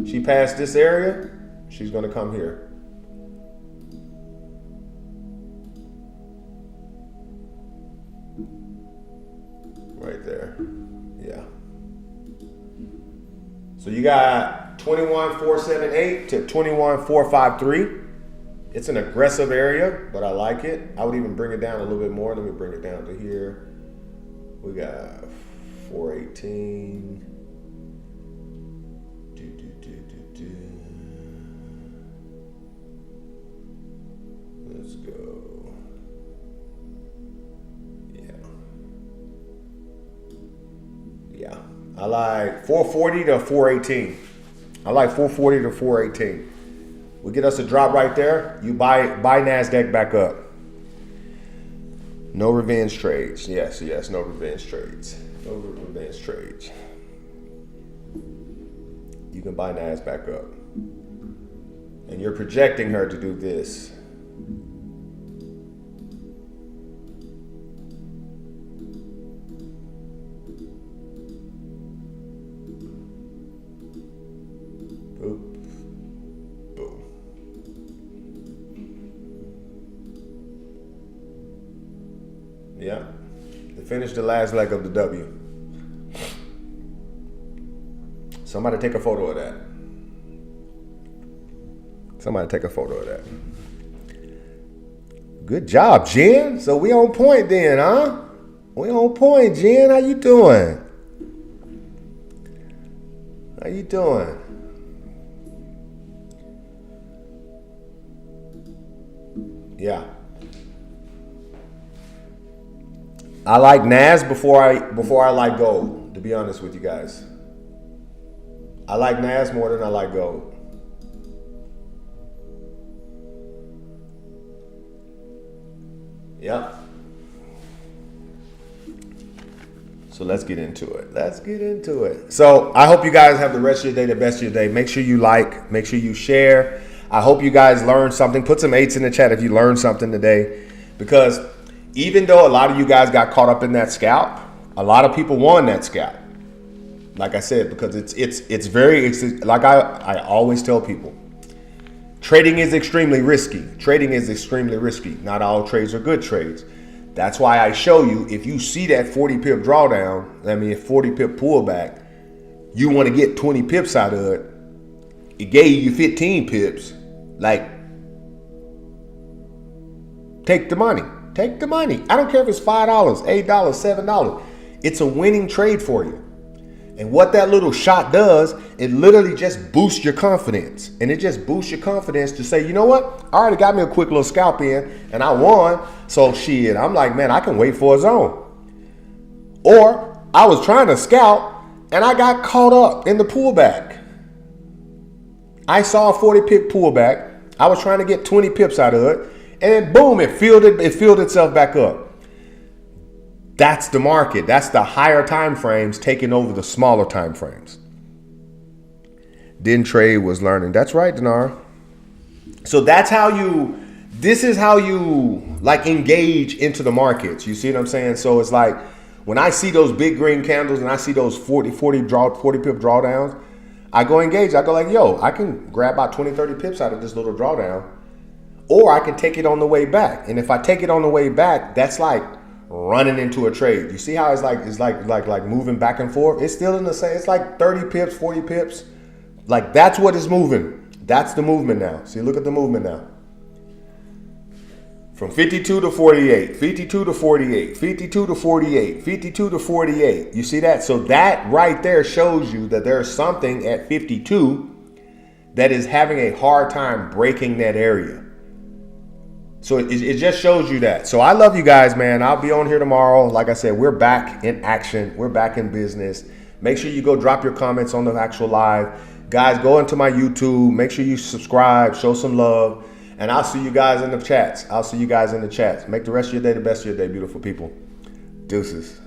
She passed this area, she's gonna come here. Right there, yeah. So you got 21,478 to 21,453. It's an aggressive area, but I like it. I would even bring it down a little bit more. Let me bring it down to here. We got 418. Let's go. Yeah. I like 440 to 418. I like 440 to 418. We get us a drop right there. You buy NASDAQ back up. No revenge trades. Yes, no revenge trades. No revenge trades. You can buy NAS back up. And you're projecting her to do this. Yeah, to finish the last leg of the W. Somebody take a photo of that. Somebody take a photo of that. Good job, Jen. So we on point then, huh? We on point, Jen. How you doing? How you doing? Yeah. I like NAS before I like gold, to be honest with you guys. I like NAS more than I like gold. Yep. So let's get into it. Let's get into it. So I hope you guys have the rest of your day, the best of your day. Make sure you like, make sure you share. I hope you guys learned something. Put some 8s in the chat if you learned something today, because even though a lot of you guys got caught up in that scalp, a lot of people won that scalp. Like I said, because it's very, like I always tell people, trading is extremely risky. Trading is extremely risky. Not all trades are good trades. That's why I show you, if you see that 40 pip drawdown, I mean 40 pip pullback, you want to get 20 pips out of it. It gave you 15 pips. Like, take the money. Take the money. I don't care if it's $5, $8, $7. It's a winning trade for you. And what that little shot does, it literally just boosts your confidence. And it just boosts your confidence to say, you know what? I already got me a quick little scalp in and I won. So shit, I'm like, man, I can wait for a zone. Or I was trying to scalp and I got caught up in the pullback. I saw a 40 pip pullback. I was trying to get 20 pips out of it. And then boom, it filled itself back up. That's the market. That's the higher time frames taking over the smaller time frames. Then trade was learning. That's right, Denara. So this is how you like engage into the markets. You see what I'm saying? So it's like when I see those big green candles and I see those 40 pip drawdowns, I go engage. I go like, yo, I can grab about 20, 30 pips out of this little drawdown, or I can take it on the way back. And if I take it on the way back, that's like running into a trade. You see how it's like moving back and forth? It's still in the same, it's like 30 pips, 40 pips. Like that's what is moving. That's the movement now. See, look at the movement now. From 52 to 48, 52 to 48, 52 to 48, 52 to 48. You see that? So that right there shows you that there's something at 52 that is having a hard time breaking that area. So it just shows you that. So I love you guys, man. I'll be on here tomorrow. Like I said, we're back in action. We're back in business. Make sure you go drop your comments on the actual live. Guys, go into my YouTube. Make sure you subscribe. Show some love. And I'll see you guys in the chats. Make the rest of your day the best of your day, beautiful people. Deuces.